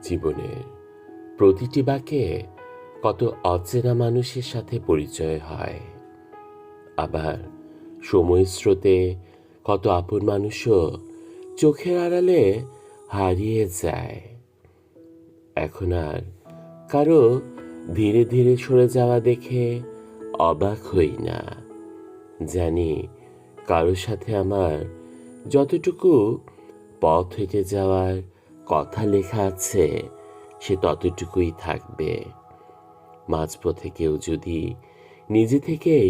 জীবনের প্রতিটি বাঁকে কত অচেনা মানুষের সাথে পরিচয় হয়, আবার সময়ের স্রোতে কত আপন মানুষও চোখের আড়ালে হারিয়ে যায়। এখন আর কারো ধীরে ধীরে সরে যাওয়া দেখে অবাক হই না। জানি কারো সাথে আমার যতটুকু পথ হেঁটে যাওয়ার কথা লেখা আছে সে ততটুকুই থাকবে। মাঝপথে কেউ যদি নিজে থেকেই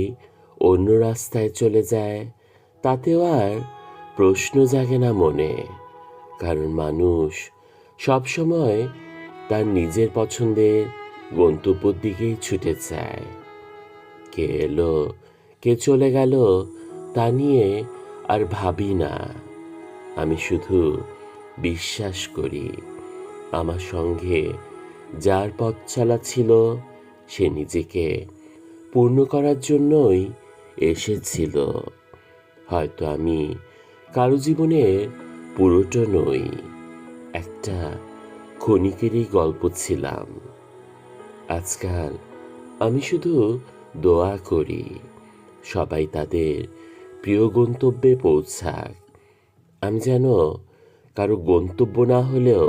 অন্য রাস্তায় চলে যায়, তাতেও আর প্রশ্ন জাগে না মনে, কারণ মানুষ সবসময় তার নিজের পছন্দের গন্তব্যের দিকেই ছুটে যায়। কে এলো কে চলে গেল তা নিয়ে আর ভাবি না। আমি শুধু বিশ্বাস করি আমার সঙ্গে যার পথ চলা ছিল সে নিজেকে পূর্ণ করার জন্যই এসেছিল। হয়তো আমি কারো জীবনের পুরোটা নই, একটা ক্ষণিকেরই গল্প ছিলাম। আজকাল আমি শুধু দোয়া করি সবাই তাদের প্রিয় গন্তব্যে পৌঁছাক। আমি যেন কারো গন্তব্য না হলেও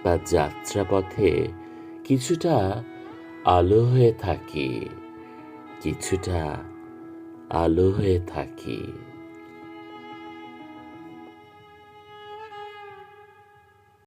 তার যাত্রাপথে কিছুটা আলো হয়ে থাকি, কিছুটা আলো হয়ে থাকি।